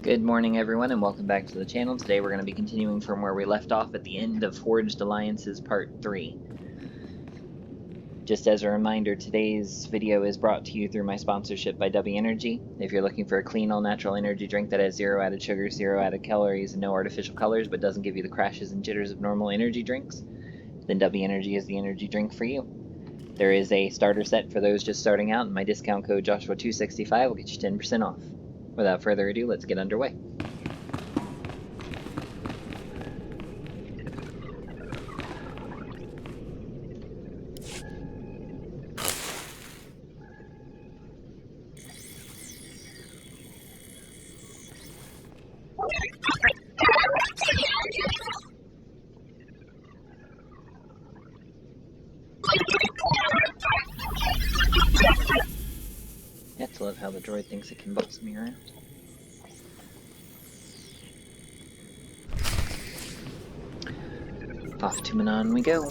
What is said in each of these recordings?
Good morning everyone and welcome back to the channel. Today we're going to be continuing from where we left off at the end of Forged Alliances Part 3. Just as a reminder, today's video is brought to you through my sponsorship by W Energy. If you're looking for a clean all-natural energy drink that has zero added sugar, zero added calories, and no artificial colors but doesn't give you the crashes and jitters of normal energy drinks, then W Energy is the energy drink for you. There is a starter set for those just starting out and my discount code Joshua265 will get you 10% off. Without further ado, let's get underway. I have to love how the droid thinks it can boss me around. Off to Manon we go.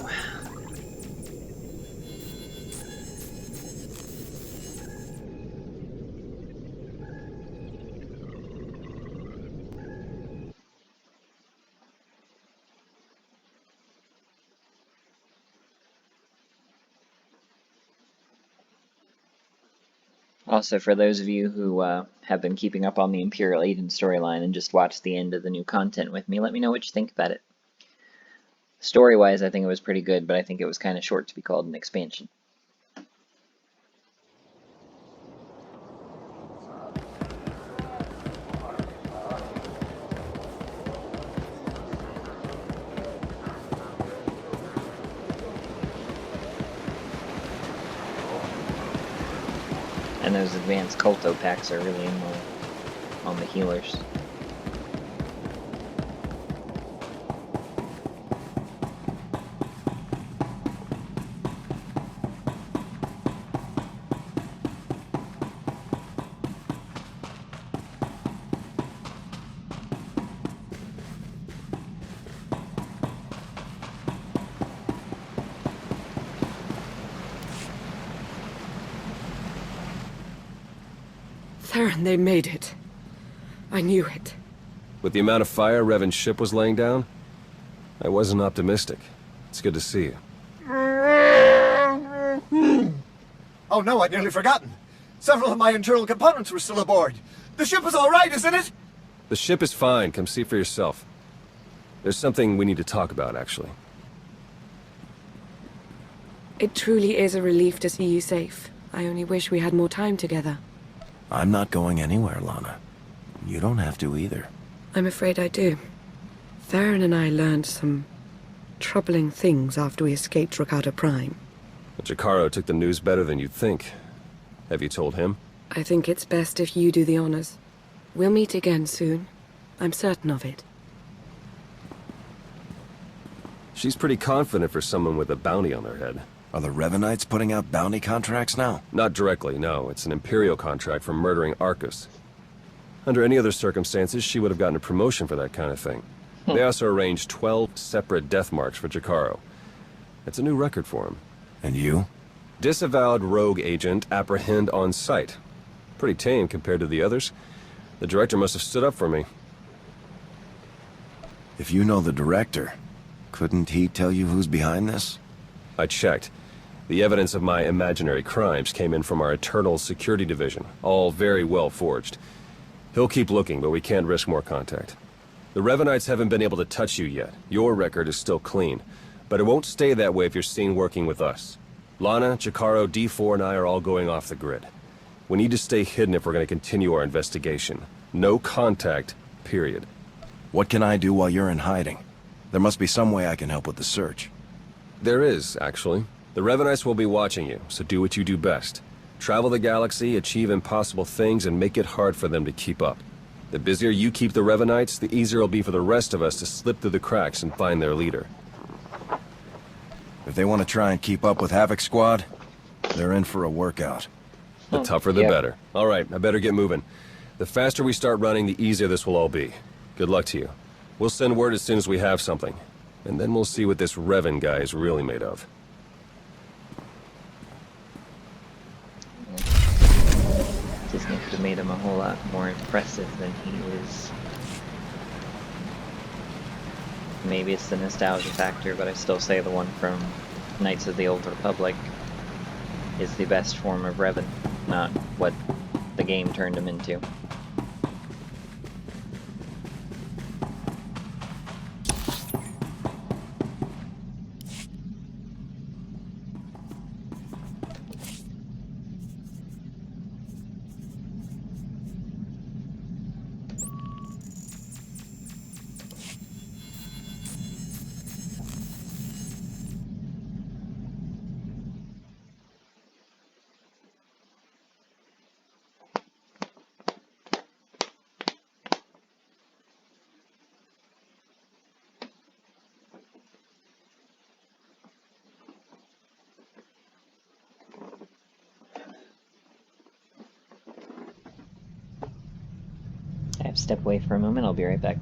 Also, for those of you who have been keeping up on the Imperial Agent storyline and just watched the end of the new content with me, let me know what you think about it. Story-wise, I think it was pretty good, but I think it was kind of short to be called an expansion. And those advanced Culto packs are really in on the healers. Theron, they made it. I knew it. With the amount of fire Revan's ship was laying down, I wasn't optimistic. It's good to see you. Oh no, I'd nearly forgotten. Several of my internal components were still aboard. The ship is all right, isn't it? The ship is fine. Come see for yourself. There's something we need to talk about, actually. It truly is a relief to see you safe. I only wish we had more time together. I'm not going anywhere, Lana. You don't have to either. I'm afraid I do. Theron and I learned some troubling things after we escaped Rakata Prime. But Jacaro took the news better than you'd think. Have you told him? I think it's best if you do the honors. We'll meet again soon. I'm certain of it. She's pretty confident for someone with a bounty on their head. Are the Revanites putting out bounty contracts now? Not directly, no. It's an Imperial contract for murdering Arcus. Under any other circumstances, she would have gotten a promotion for that kind of thing. They also arranged 12 separate death marks for Jacaro. It's a new record for him. And you? Disavowed rogue agent, apprehend on sight. Pretty tame compared to the others. The director must have stood up for me. If you know the director, couldn't he tell you who's behind this? I checked. The evidence of my imaginary crimes came in from our Eternal Security Division, all very well forged. He'll keep looking, but we can't risk more contact. The Revanites haven't been able to touch you yet. Your record is still clean, but it won't stay that way if you're seen working with us. Lana, Jacaro, D4, and I are all going off the grid. We need to stay hidden if we're going to continue our investigation. No contact, period. What can I do while you're in hiding? There must be some way I can help with the search. There is, actually. The Revanites will be watching you, so do what you do best. Travel the galaxy, achieve impossible things, and make it hard for them to keep up. The busier you keep the Revanites, the easier it'll be for the rest of us to slip through the cracks and find their leader. If they want to try and keep up with Havoc Squad, they're in for a workout. The tougher the better. All right, I better get moving. The faster we start running, the easier this will all be. Good luck to you. We'll send word as soon as we have something. And then we'll see what this Revan guy is really made of. Disney could have made him a whole lot more impressive than he is. Maybe it's the nostalgia factor, but I still say the one from Knights of the Old Republic is the best form of Revan, not what the game turned him into. I have to step away for a moment, I'll be right back.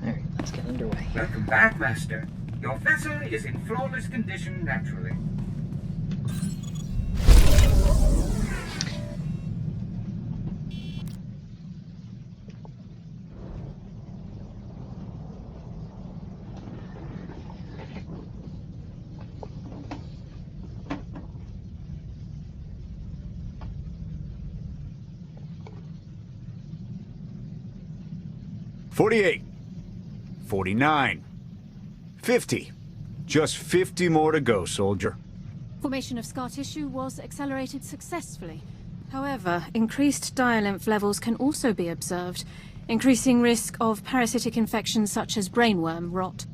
Alright, let's get underway. Welcome back, Master. Your vessel is in flawless condition naturally. $48, $49, $50. Just 50 more to go, soldier. Formation of scar tissue was accelerated successfully. However, increased dialymph levels can also be observed, increasing risk of parasitic infections such as brainworm rot.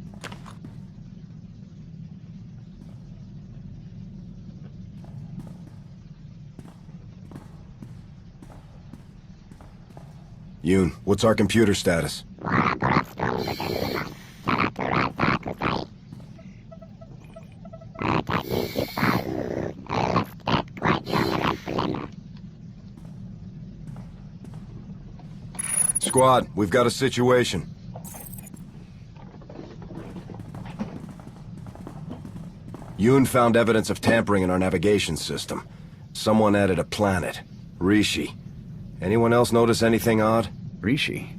Yoon, what's our computer status? Squad, we've got a situation. Yoon found evidence of tampering in our navigation system. Someone added a planet. Rishi. Anyone else notice anything odd? Rishi?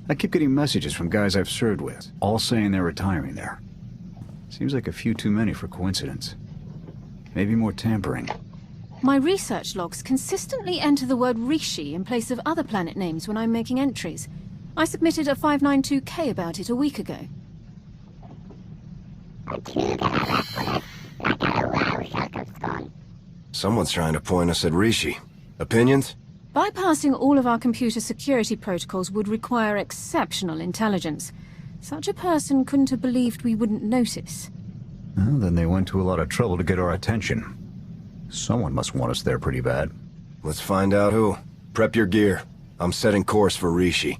I keep getting messages from guys I've served with, all saying they're retiring there. Seems like a few too many for coincidence. Maybe more tampering. My research logs consistently enter the word Rishi in place of other planet names when I'm making entries. I submitted a 592K about it a week ago. Someone's trying to point us at Rishi. Opinions? Bypassing all of our computer security protocols would require exceptional intelligence. Such a person couldn't have believed we wouldn't notice. Well, then they went to a lot of trouble to get our attention. Someone must want us there pretty bad. Let's find out who. Prep your gear. I'm setting course for Rishi.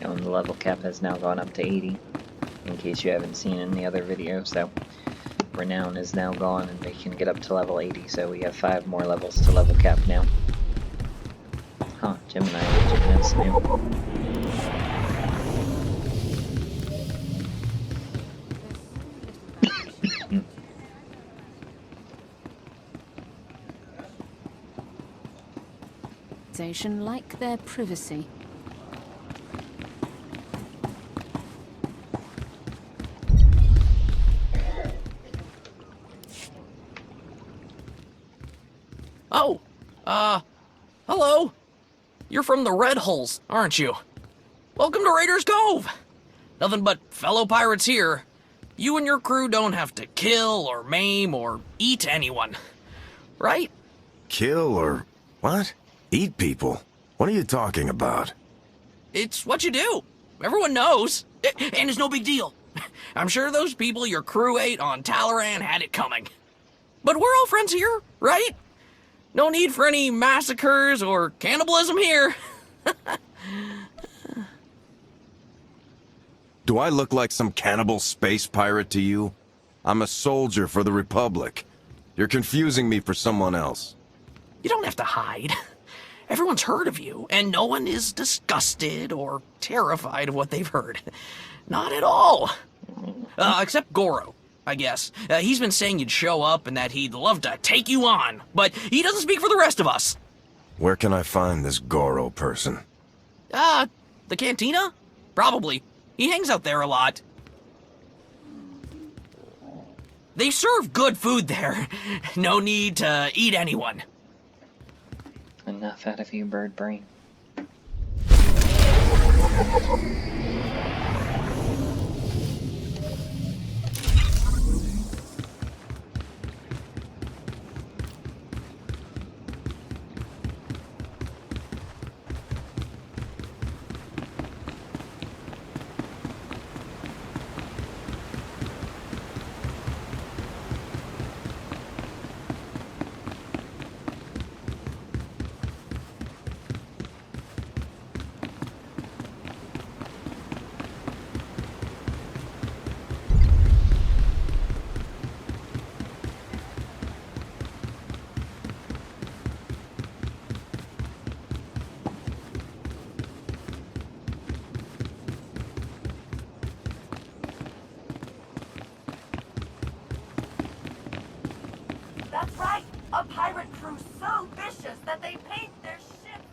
And the level cap has now gone up to 80, in case you haven't seen in the other video. So Renown is now gone and we can get up to level 80, so we have 5 more levels to level cap now. Huh, Gemini Legion, that's new. Like their privacy. Oh, hello. You're from the Red Hulls, aren't you? Welcome to Raiders Cove. Nothing but fellow pirates here. You and your crew don't have to kill or maim or eat anyone, right? Kill or what? Eat people? What are you talking about? It's what you do. Everyone knows. And it's no big deal. I'm sure those people your crew ate on Talaran had it coming. But we're all friends here, right? No need for any massacres or cannibalism here. Do I look like some cannibal space pirate to you? I'm a soldier for the Republic. You're confusing me for someone else. You don't have to hide. Everyone's heard of you, and no one is disgusted or terrified of what they've heard. Not at all. Except Goro, I guess. He's been saying you'd show up and that he'd love to take you on, but he doesn't speak for the rest of us. Where can I find this Goro person? The cantina? Probably. He hangs out there a lot. They serve good food there. No need to eat anyone. Enough out of you, bird brain. That's right! A pirate crew so vicious that they paint their ships.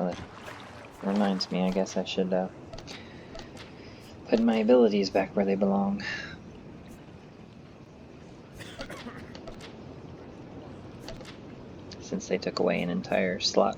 Oh, that reminds me, I guess I should put my abilities back where they belong. Since they took away an entire slot.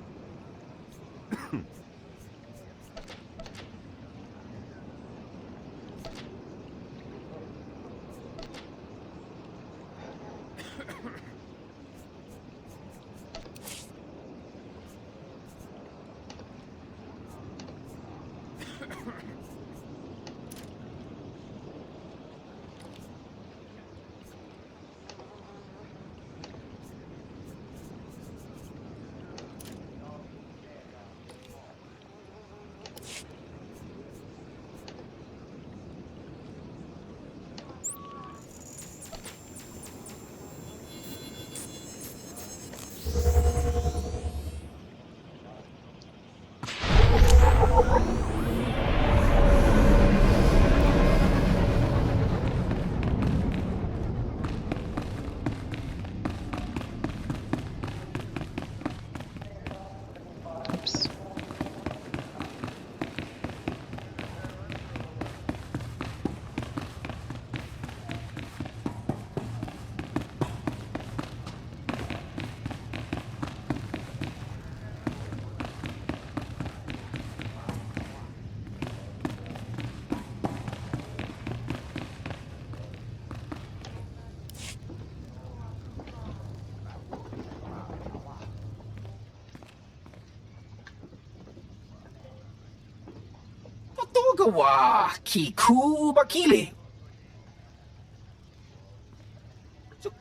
Togawa Kiku Bakili.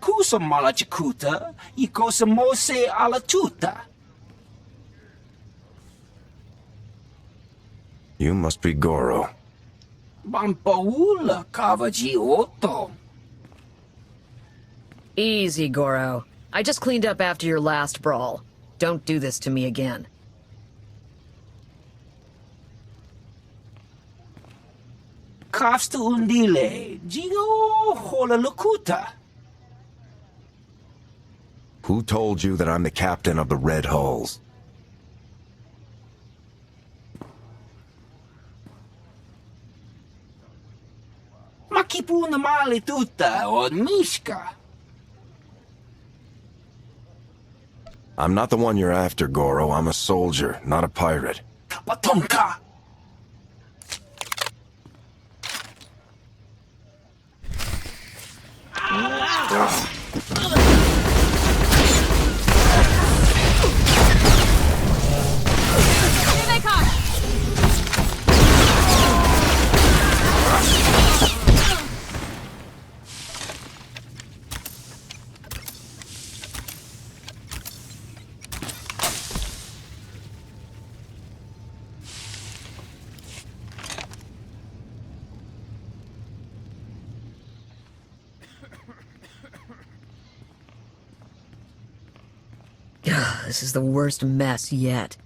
Kusa Malachikuta, Ikosa Mose Alatuta. You must be Goro. Bampaula Kavaji Oto. Easy, Goro. I just cleaned up after your last brawl. Don't do this to me again. Kafsta Undile, Gio Holalukuta. Who told you that I'm the captain of the Red Hulls? Makipuna Mali Tuta or Mishka. I'm not the one you're after, Goro. I'm a soldier, not a pirate. Kapatonka. Here they come! This is the worst mess yet.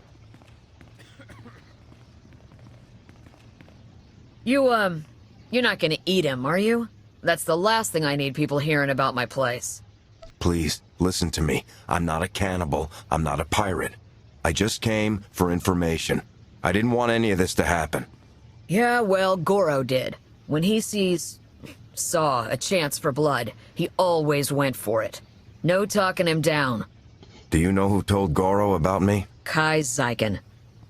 You're not gonna eat him, are you? That's the last thing I need people hearing about my place. Please, listen to me. I'm not a cannibal. I'm not a pirate. I just came for information. I didn't want any of this to happen. Yeah, well, Goro did. When he saw a chance for blood, he always went for it. No talking him down. Do you know who told Goro about me? Kai Zyken.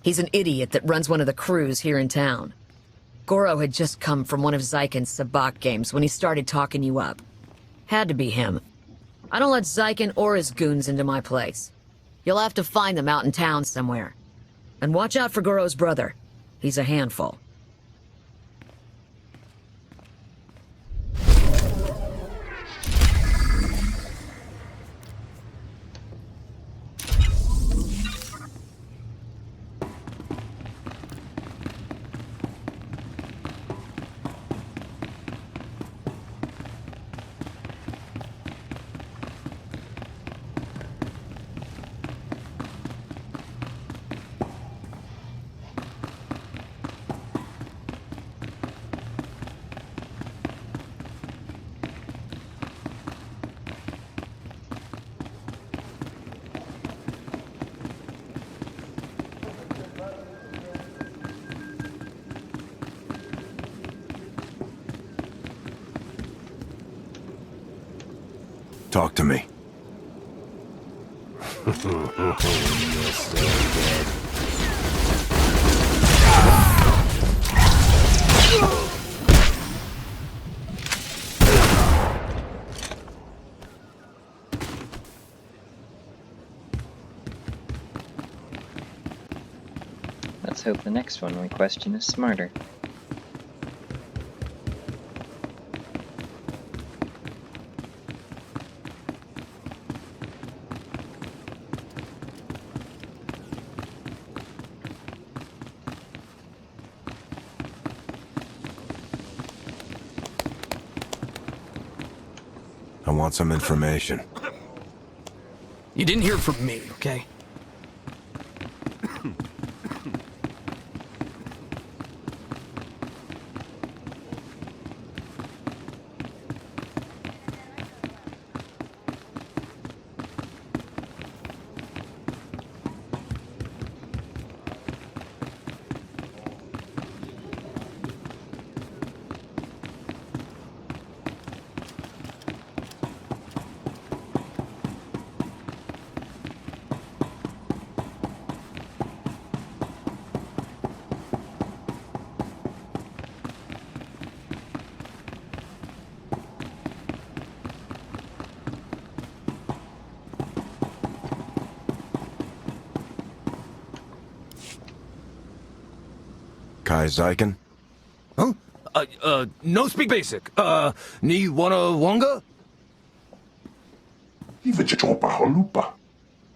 He's an idiot that runs one of the crews here in town. Goro had just come from one of Zyken's sabak games when he started talking you up. Had to be him. I don't let Zyken or his goons into my place. You'll have to find them out in town somewhere. And watch out for Goro's brother. He's a handful. Talk to me. You're so dead. Let's hope the next one we question is smarter. I want some information. You didn't hear from me, okay? Kai Zyken? Huh? No speak basic. Ni wanna wonga?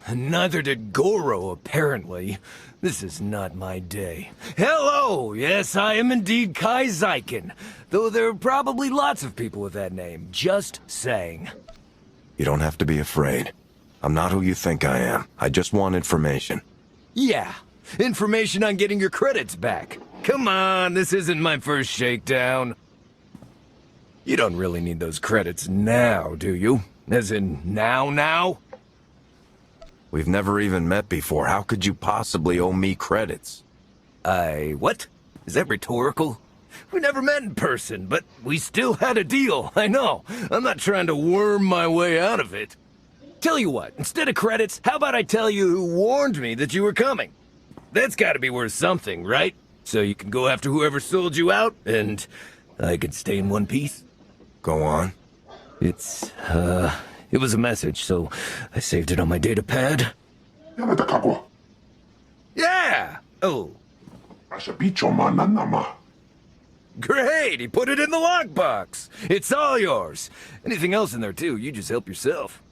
Neither did Goro, apparently. This is not my day. Hello! Yes, I am indeed Kai Zyken. Though there are probably lots of people with that name. Just saying. You don't have to be afraid. I'm not who you think I am. I just want information. Yeah. Information on getting your credits back. Come on, this isn't my first shakedown. You don't really need those credits now, do you? As in, now? We've never even met before. How could you possibly owe me credits? What? Is that rhetorical? We never met in person, but we still had a deal, I know. I'm not trying to worm my way out of it. Tell you what, instead of credits, how about I tell you who warned me that you were coming? That's gotta be worth something, right? So you can go after whoever sold you out, and I can stay in one piece? Go on. It was a message, so I saved it on my data pad. Yeah! Oh. Great! He put it in the lockbox! It's all yours! Anything else in there, too, you just help yourself.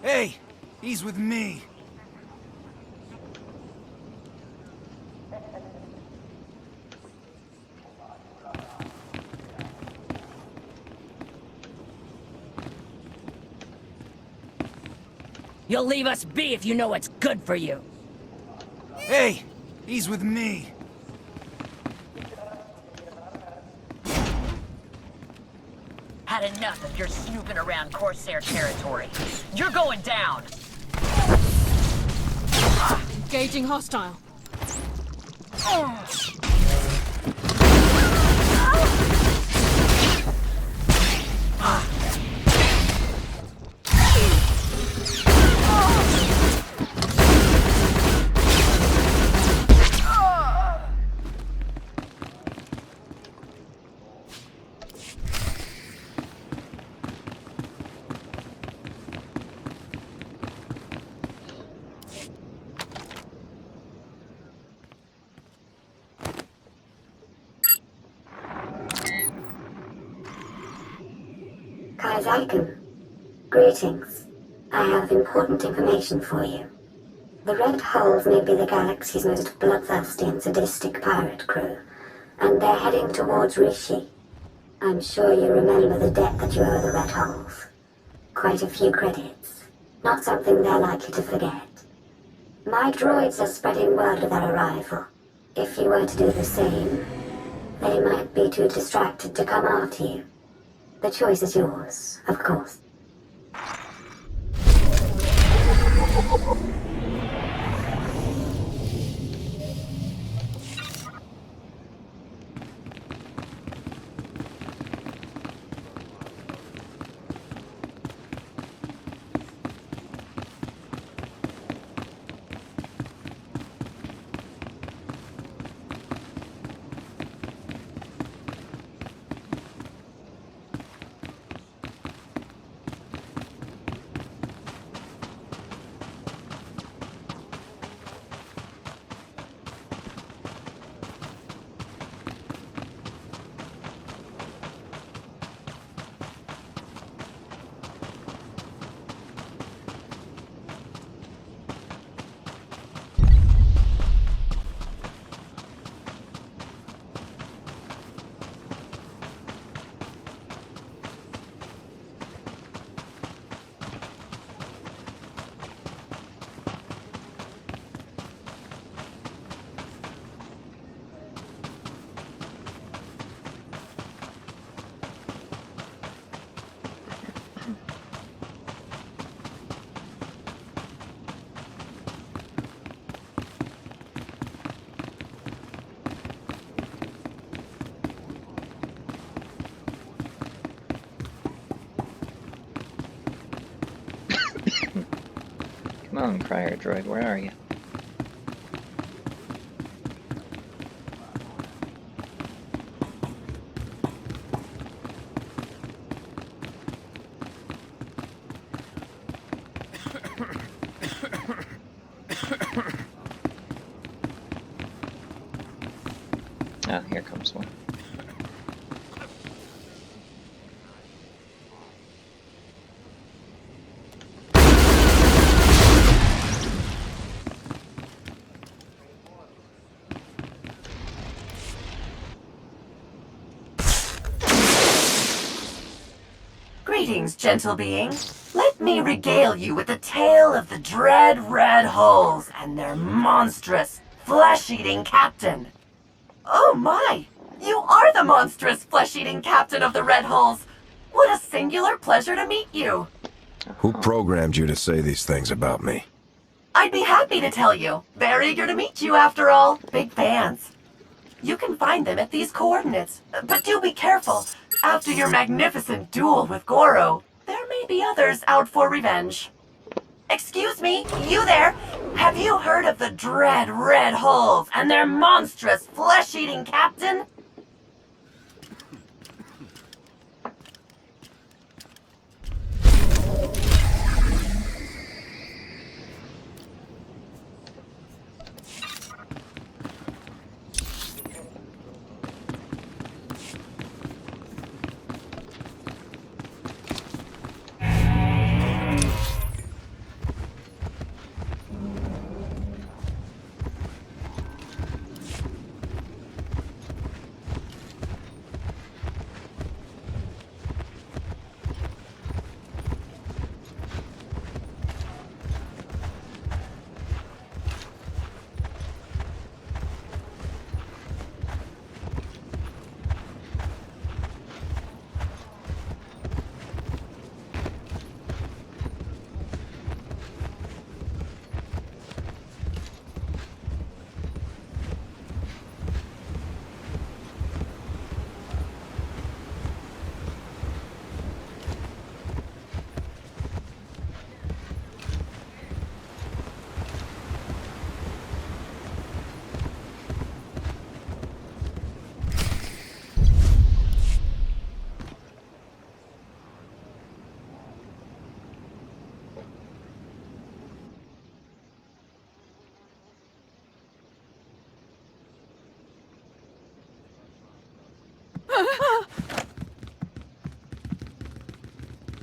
Hey, he's with me. You'll leave us be if you know what's good for you. Hey, he's with me. Had enough of your snooping around Corsair territory. You're going down! Engaging hostile. Kaizaku, greetings. I have important information for you. The Red Hulls may be the galaxy's most bloodthirsty and sadistic pirate crew, and they're heading towards Rishi. I'm sure you remember the debt that you owe the Red Hulls. Quite a few credits. Not something they're likely to forget. My droids are spreading word of their arrival. If you were to do the same, they might be too distracted to come after you. The choice is yours, of course. Come on, Crier Droid, where are you? Ah, here comes one. Greetings, gentle being. Let me regale you with the tale of the dread red hulls and their monstrous, flesh-eating captain. Oh my! You are the monstrous, flesh-eating captain of the red hulls! What a singular pleasure to meet you! Who programmed you to say these things about me? I'd be happy to tell you. They're eager to meet you after all. Big fans. You can find them at these coordinates. But do be careful. After your magnificent duel with Goro, there may be others out for revenge. Excuse me, you there? Have you heard of the dread red hulls and their monstrous flesh-eating captain?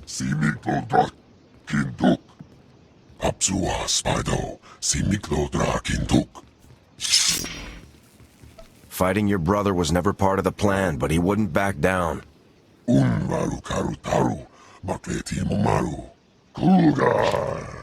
Simiklodra kinduk. Apsua spido. Simiklodra kinduk. Fighting your brother was never part of the plan, but he wouldn't back down. Unmaru karutaru. Makleti momaru. Kugar.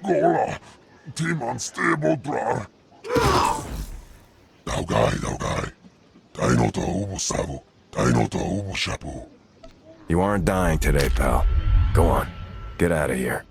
Gora. Timan stebodrar. Daugai. Daino to ubusavu. Daino to ubushapu. You aren't dying today, pal. Go on. Get out of here.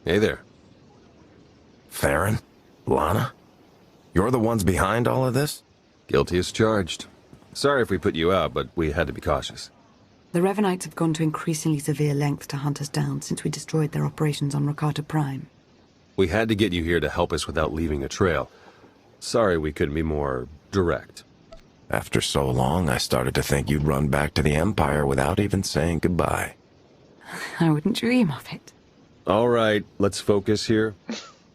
Hey there. Theron? Lana? You're the ones behind all of this? Guilty as charged. Sorry if we put you out, but we had to be cautious. The Revanites have gone to increasingly severe lengths to hunt us down since we destroyed their operations on Rakata Prime. We had to get you here to help us without leaving a trail. Sorry we couldn't be more direct. After so long, I started to think you'd run back to the Empire without even saying goodbye. I wouldn't dream of it. All right, let's focus here.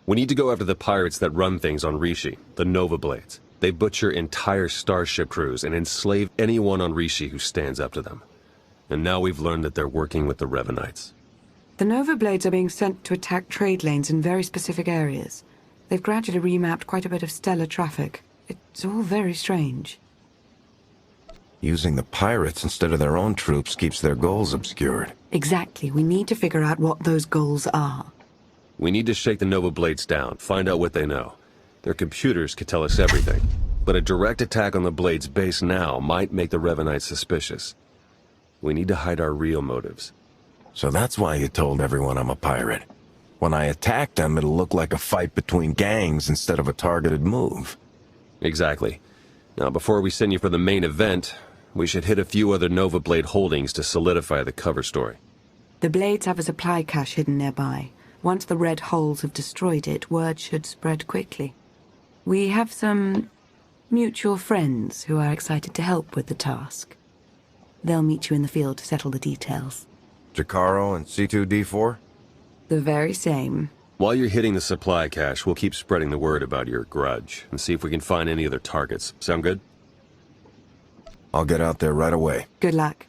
We need to go after the pirates that run things on Rishi, the Nova Blades. They butcher entire starship crews and enslave anyone on Rishi who stands up to them. And now we've learned that they're working with the Revanites. The Nova Blades are being sent to attack trade lanes in very specific areas. They've gradually remapped quite a bit of stellar traffic. It's all very strange. Using the pirates instead of their own troops keeps their goals obscured. Exactly. We need to figure out what those goals are. We need to shake the Nova Blades down, find out what they know. Their computers could tell us everything, but a direct attack on the Blades base now might make the Revanites suspicious. We need to hide our real motives. So that's why you told everyone I'm a pirate. When I attack them, it'll look like a fight between gangs instead of a targeted move. Exactly. Now, before we send you for the main event, we should hit a few other Nova Blade holdings to solidify the cover story. The Blades have a supply cache hidden nearby. Once the Red Holes have destroyed it, word should spread quickly. We have some mutual friends who are excited to help with the task. They'll meet you in the field to settle the details. Jakaro and C2D4? The very same. While you're hitting the supply cache, we'll keep spreading the word about your grudge and see if we can find any other targets. Sound good? I'll get out there right away. Good luck.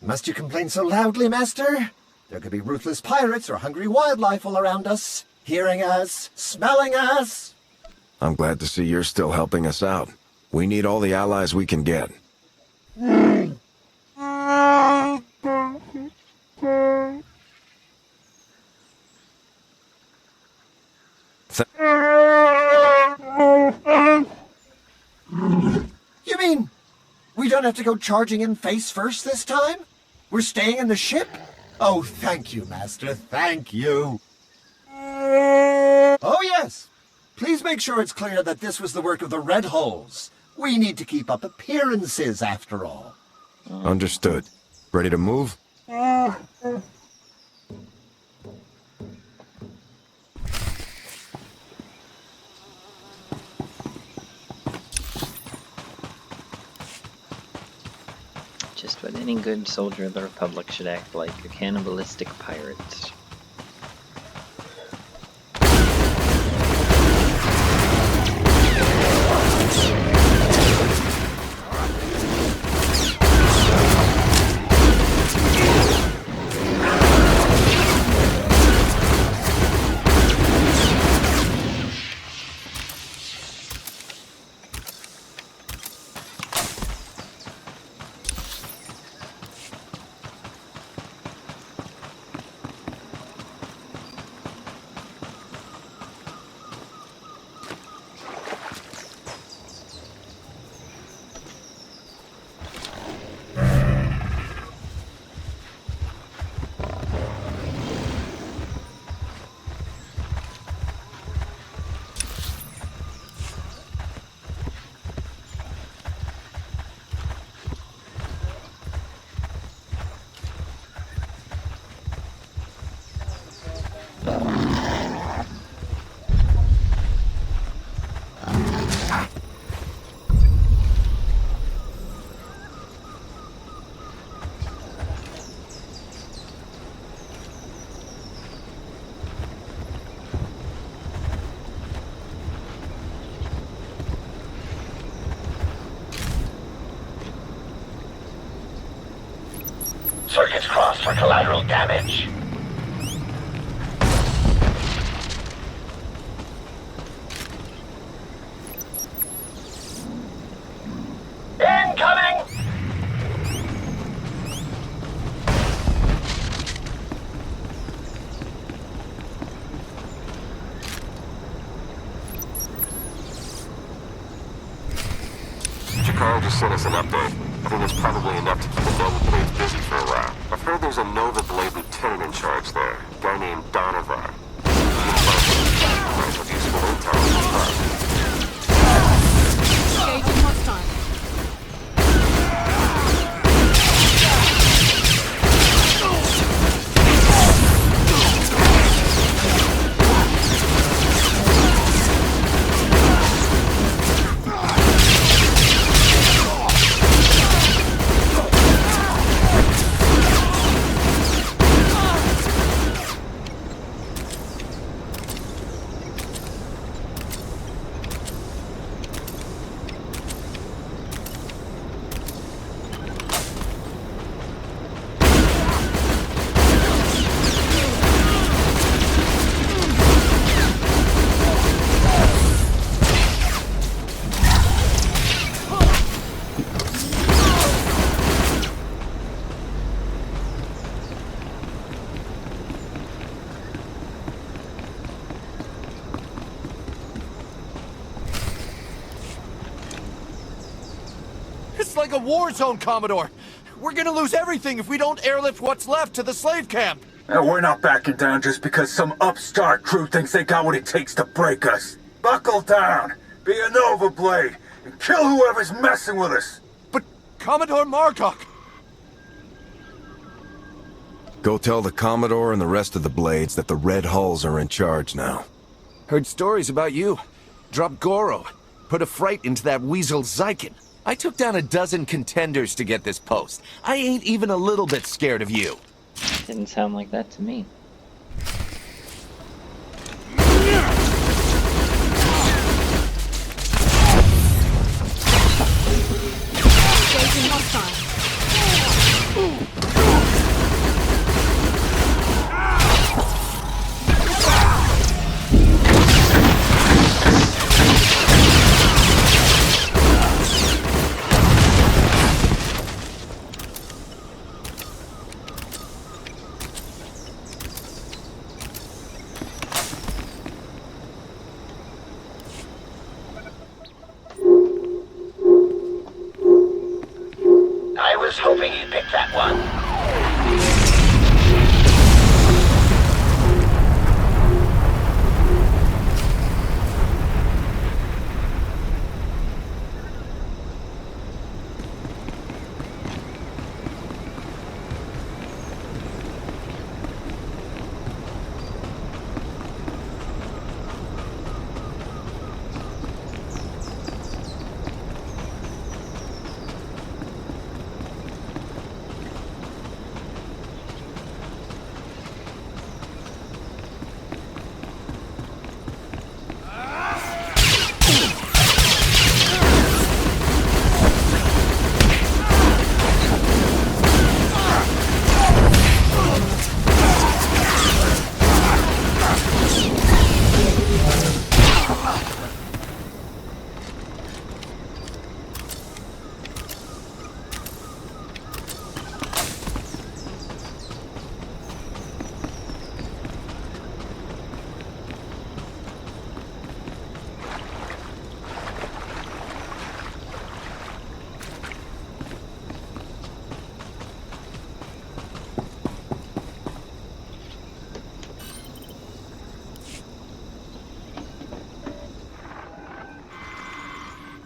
Must you complain so loudly, Master? There could be ruthless pirates or hungry wildlife all around us, hearing us, smelling us. I'm glad to see you're still helping us out. We need all the allies we can get. You mean we don't have to go charging in face first this time? We're staying in the ship? Oh, thank you, Master, thank you. Oh, yes. Please make sure it's clear that this was the work of the Red Holes. We need to keep up appearances, after all. Understood. Ready to move? Just what any good soldier of the Republic should act like, a cannibalistic pirate. Circuits crossed for collateral damage. Incoming! Jakar just sent us an update. I think it's probably enough to keep the Nova Blades busy for a while. I've heard there's a Nova Blade lieutenant in charge there, a guy named Donovan. Might have useful intel. Engaging hostile. It's like a war zone, Commodore. We're gonna lose everything if we don't airlift what's left to the slave camp. We're not backing down just because some upstart crew thinks they got what it takes to break us. Buckle down, be a Nova Blade, and kill whoever's messing with us. But Commodore Mardok... Go tell the Commodore and the rest of the Blades that the Red Hulls are in charge now. Heard stories about you. Dropped Goro. Put a fright into that weasel Zykin. I took down a dozen contenders to get this post. I ain't even a little bit scared of you. Didn't sound like that to me. Engaging hostile. I was hoping you'd pick that one.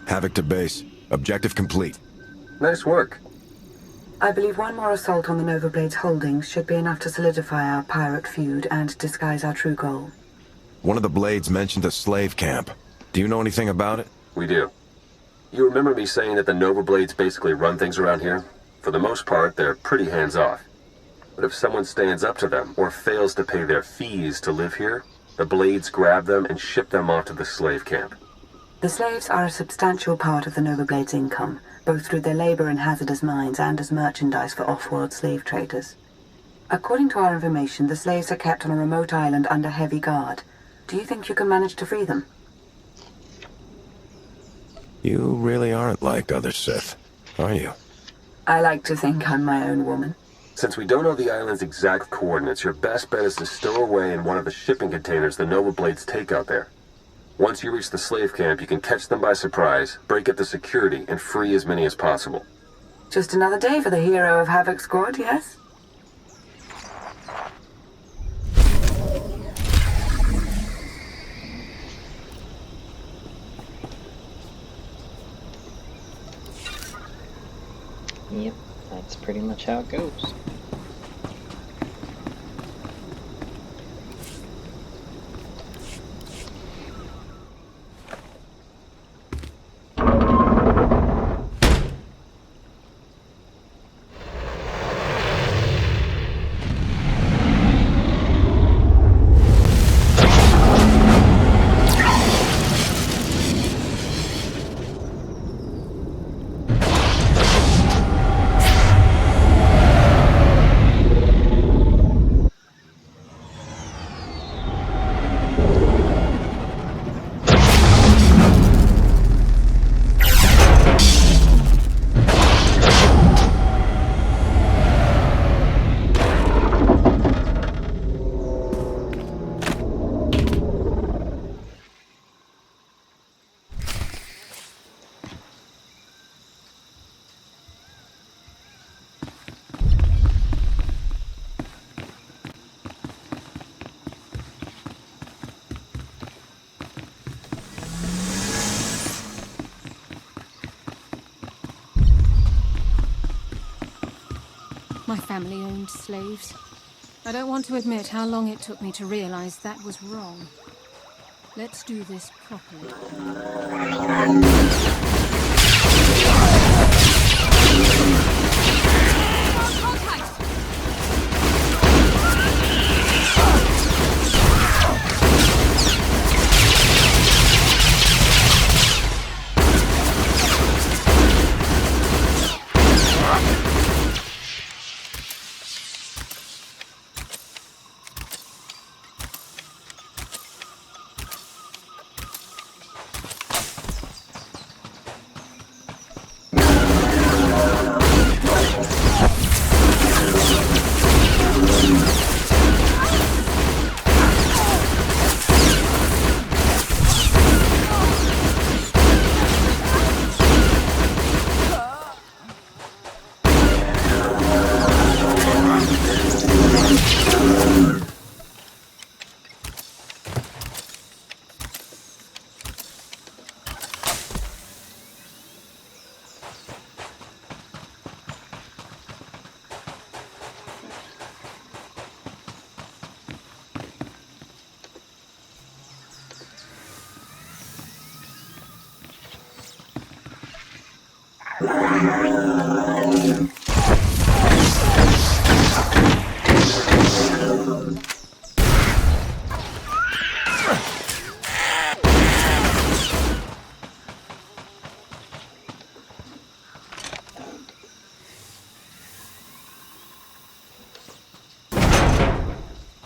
Havoc to base. Objective complete. Nice work. I believe one more assault on the Nova Blade's holdings should be enough to solidify our pirate feud and disguise our true goal. One of the Blades mentioned a slave camp. Do you know anything about it? We do. You remember me saying that the Nova Blades basically run things around here? For the most part, they're pretty hands-off. But if someone stands up to them or fails to pay their fees to live here, the Blades grab them and ship them off to the slave camp. The slaves are a substantial part of the Novablades' income, both through their labor in hazardous mines and as merchandise for off-world slave traders. According to our information, the slaves are kept on a remote island under heavy guard. Do you think you can manage to free them? You really aren't like other Sith, are you? I like to think I'm my own woman. Since we don't know the island's exact coordinates, your best bet is to stow away in one of the shipping containers the Novablades take out there. Once you reach the slave camp, you can catch them by surprise, break up the security, and free as many as possible. Just another day for the hero of Havoc Squad, yes? Yep, that's pretty much how it goes. My family owned slaves. I don't want to admit how long it took me to realize that was wrong. Let's do this properly.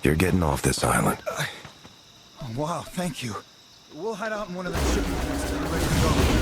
You're getting off this island. Oh, wow, thank you. We'll hide out in one of the shipping points till you're ready to go.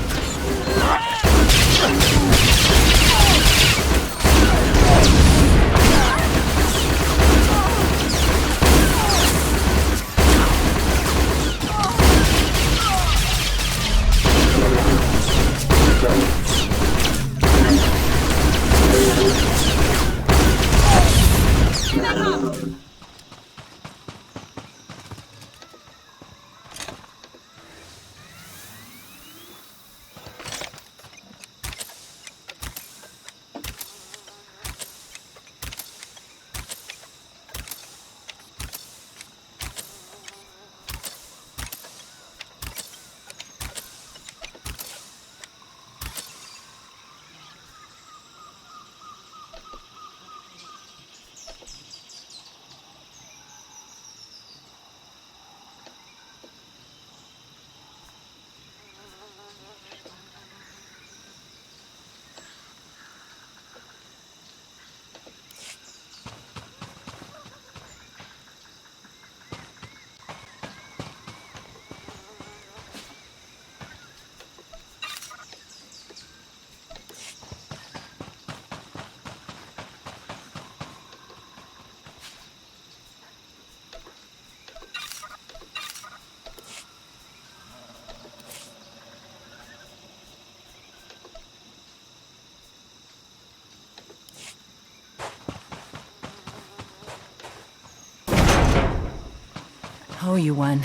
owe you one.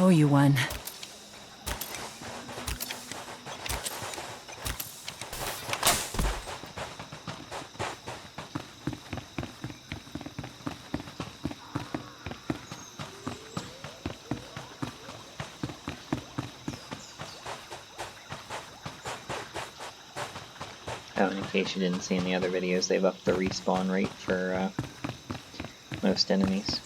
Owe you one. Oh, and in case you didn't see in the other videos, they've upped the respawn rate for most enemies.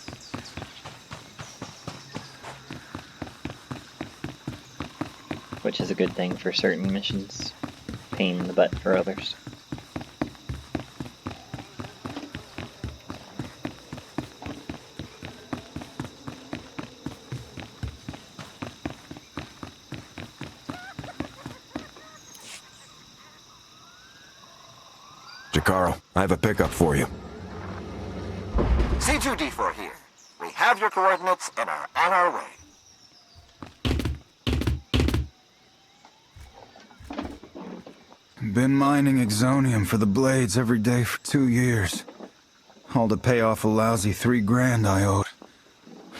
Which is a good thing for certain missions. Pain in the butt for others. Jakaro, I have a pickup for you. C2D4 here. We have your coordinates and are on our way. Been mining exonium for the blades every day for 2 years. All to pay off a lousy $3,000 I owed.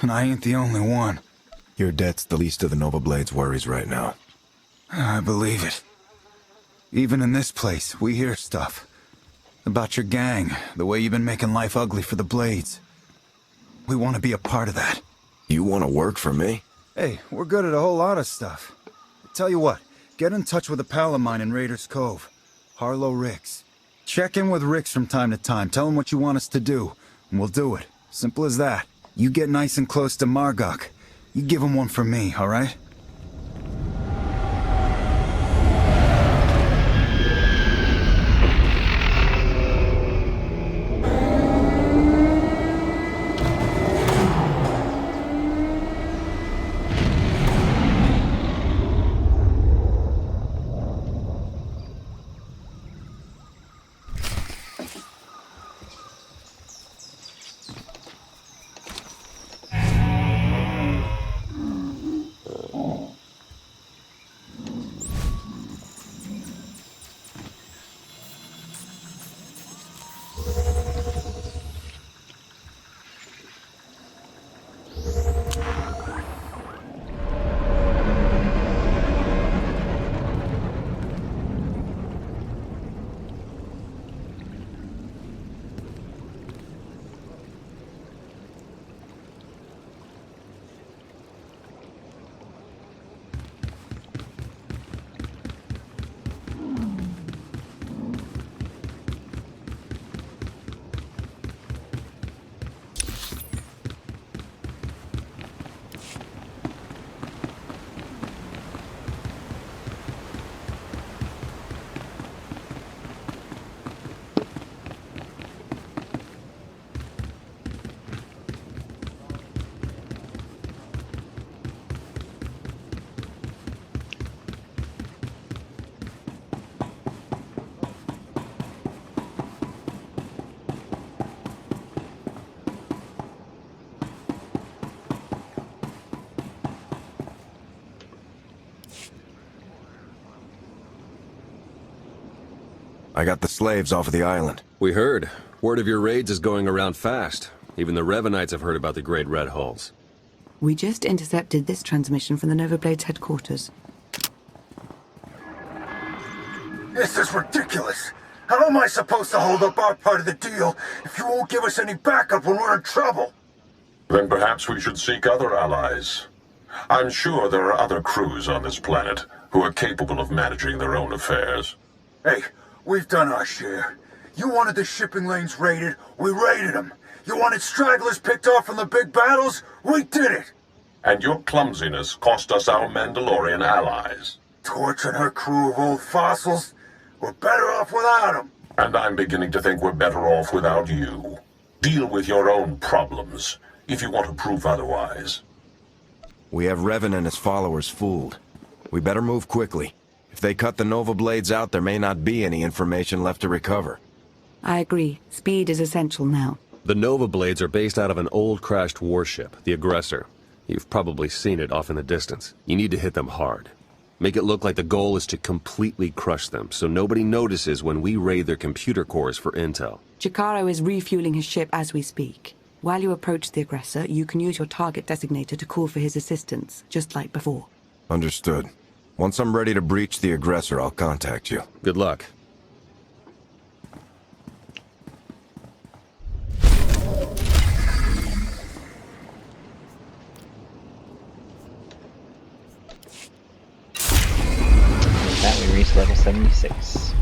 And I ain't the only one. Your debt's the least of the Nova Blade's worries right now. I believe it. Even in this place, we hear stuff. About your gang, the way you've been making life ugly for the Blades. We want to be a part of that. You want to work for me? Hey, we're good at a whole lot of stuff. Tell you what, get in touch with a pal of mine in Raiders Cove. Harlow Ricks. Check in with Ricks from time to time. Tell him what you want us to do, and we'll do it. Simple as that. You get nice and close to Mardok. You give him one for me, alright? I got the slaves off of the island. We heard. Word of your raids is going around fast. Even the Revanites have heard about the Great Red Hulls. We just intercepted this transmission from the Nova Blades headquarters. This is ridiculous. How am I supposed to hold up our part of the deal if you won't give us any backup when we're in trouble? Then perhaps we should seek other allies. I'm sure there are other crews on this planet who are capable of managing their own affairs. Hey, we've done our share. You wanted the shipping lanes raided, we raided them. You wanted stragglers picked off from the big battles, we did it. And your clumsiness cost us our Mandalorian allies. Torching her crew of old fossils? We're better off without them. And I'm beginning to think we're better off without you. Deal with your own problems, if you want to prove otherwise. We have Revan and his followers fooled. We better move quickly. If they cut the Nova Blades out, there may not be any information left to recover. I agree. Speed is essential now. The Nova Blades are based out of an old crashed warship, the Aggressor. You've probably seen it off in the distance. You need to hit them hard. Make it look like the goal is to completely crush them, so nobody notices when we raid their computer cores for intel. Chikaro is refueling his ship as we speak. While you approach the Aggressor, you can use your target designator to call for his assistance, just like before. Understood. Once I'm ready to breach the Aggressor, I'll contact you. Good luck. That we reached level 76.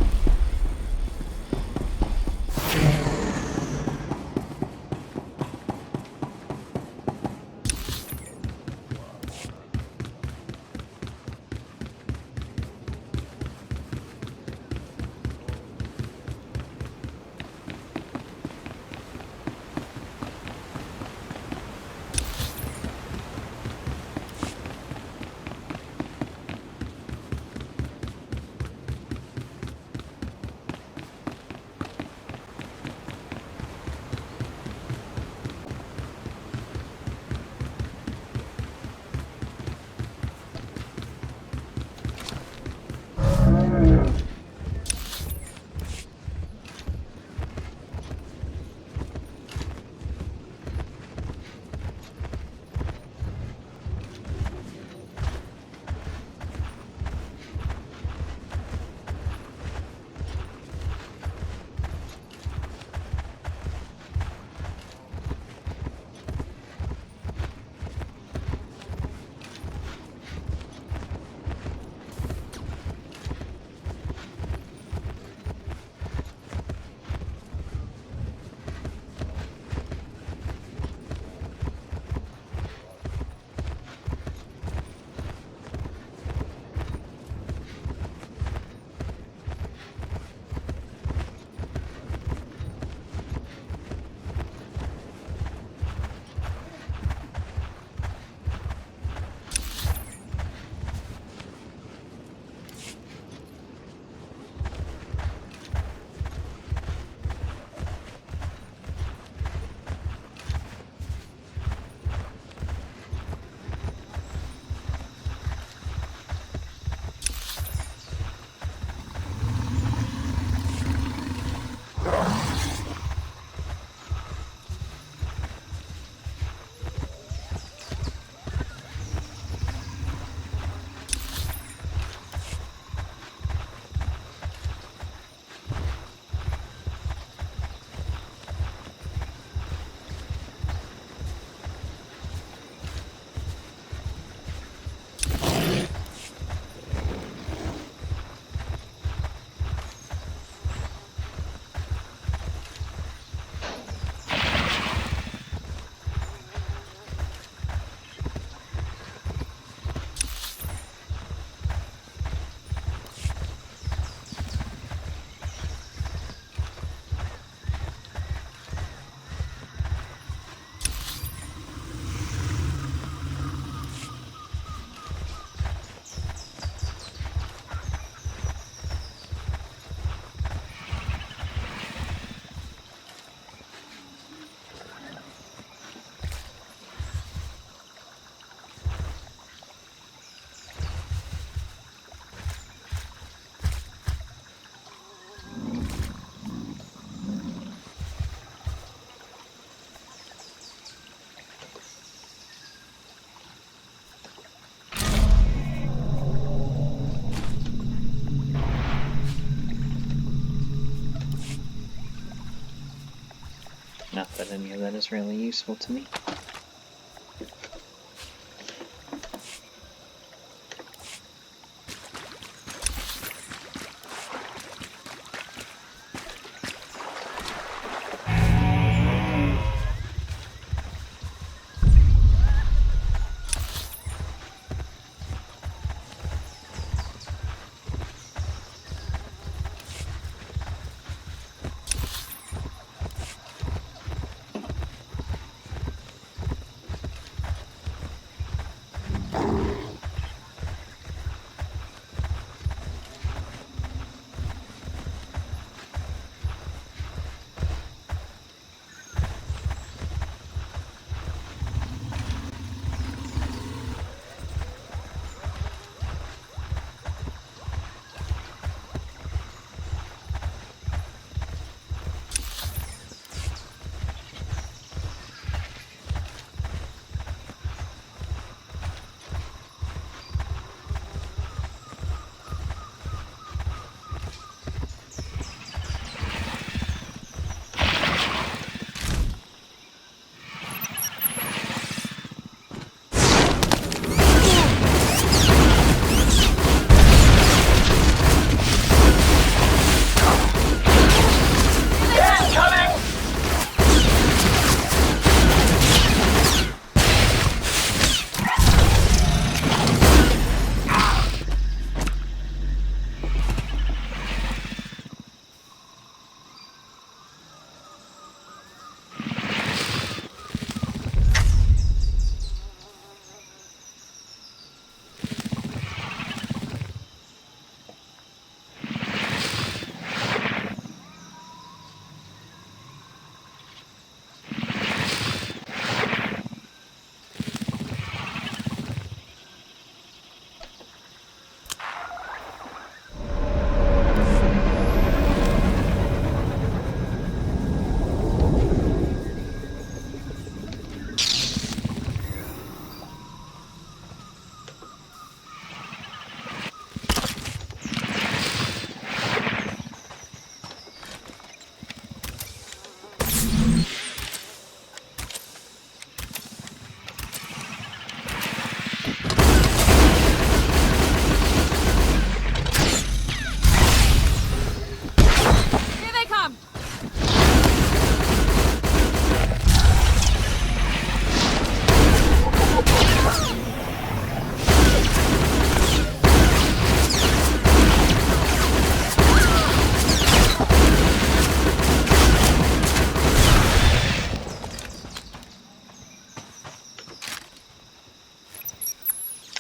that is really useful to me.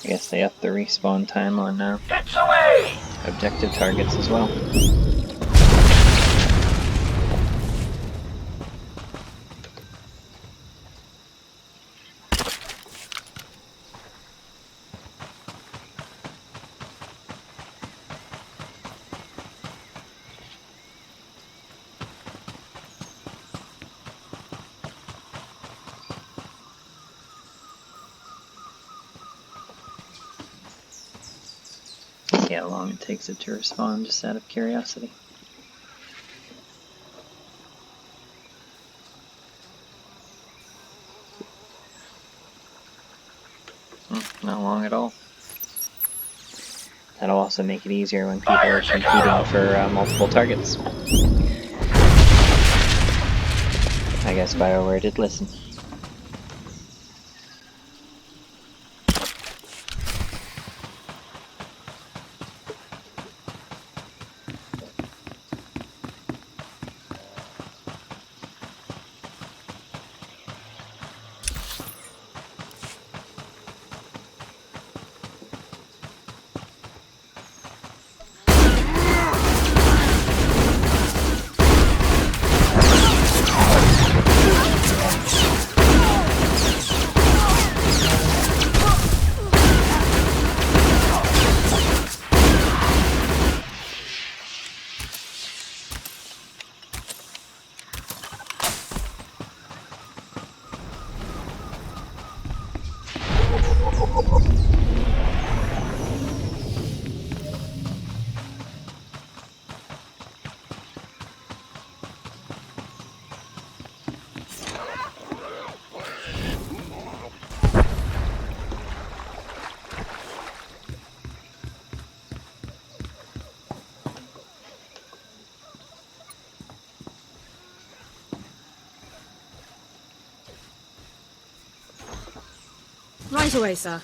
I guess they upped the respawn time on objective targets as well. See how long it takes it to respond, just out of curiosity. Not long at all. That'll also make it easier when people are competing for multiple targets. I guess BioWare did listen. Right away, sir.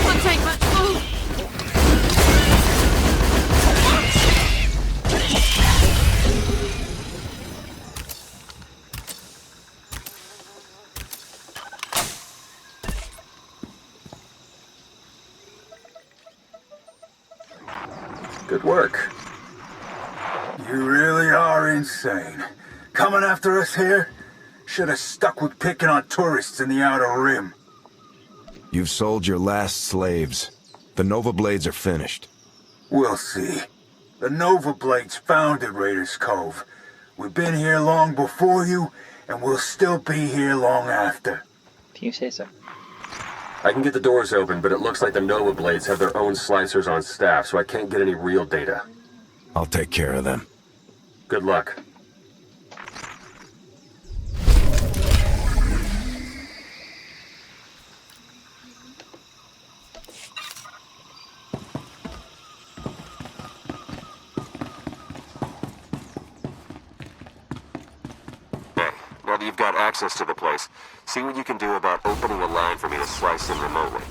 Won't take much more. Good work. You really are insane. Coming after us here? Should have stuck with picking on tourists in the Outer Rim. You've sold your last slaves. The Nova Blades are finished. We'll see. The Nova Blades founded Raiders Cove. We've been here long before you, and we'll still be here long after. If you say so. I can get the doors open, but it looks like the Nova Blades have their own slicers on staff, so I can't get any real data. I'll take care of them. Good luck. Now that you've got access to the place, see what you can do about opening a line for me to slice in remotely.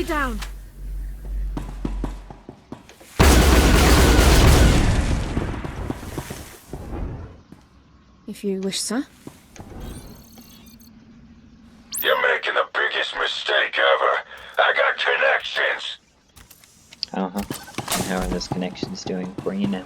Down. If you wish, sir. You're making the biggest mistake ever. I got connections. Uh-huh. And how are those connections doing for you now?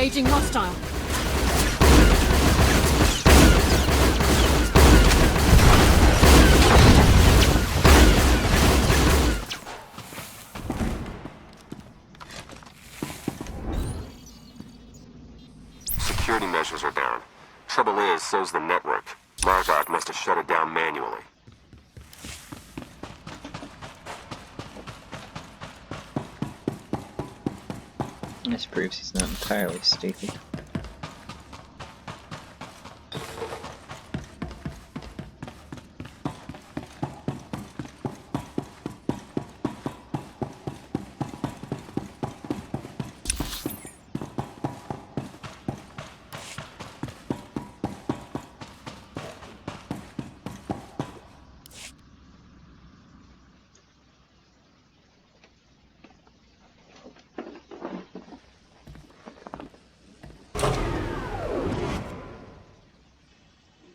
Engaging hostile. Security measures are down. Trouble is, so's the network. Mardok must have shut it down manually. This proves he's not entirely stupid.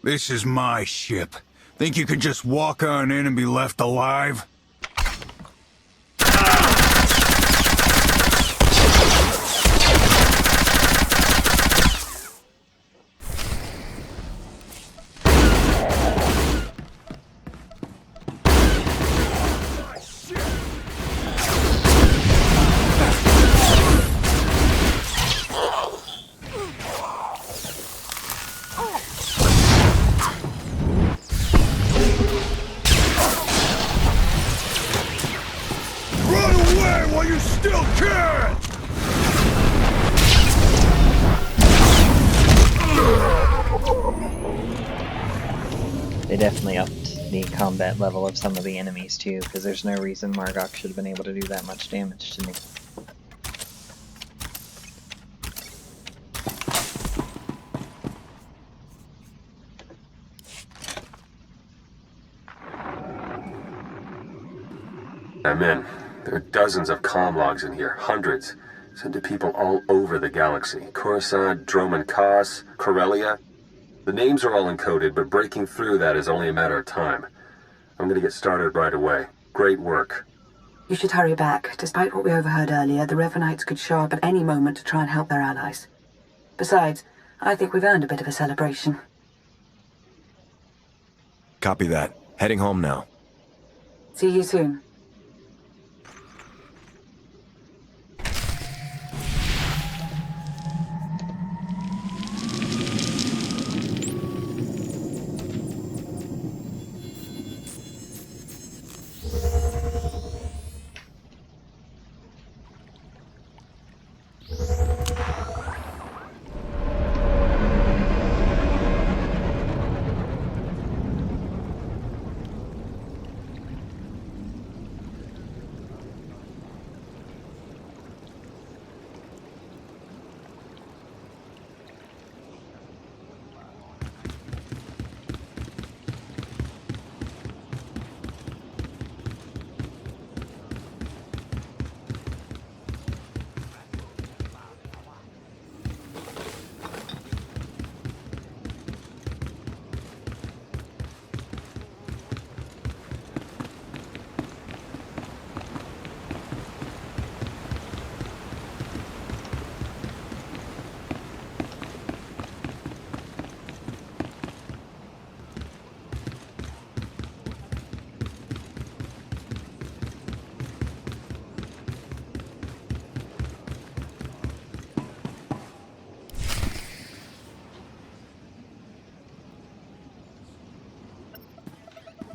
This is my ship. Think you could just walk on in and be left alive? They definitely upped the combat level of some of the enemies too, because there's no reason Mardok should have been able to do that much damage to me. I'm in. There are dozens of comm logs in here, hundreds. Sent to people all over the galaxy. Coruscant, Droman Kos, Corellia. The names are all encoded, but breaking through that is only a matter of time. I'm gonna get started right away. Great work. You should hurry back. Despite what we overheard earlier, the Revanites could show up at any moment to try and help their allies. Besides, I think we've earned a bit of a celebration. Copy that. Heading home now. See you soon.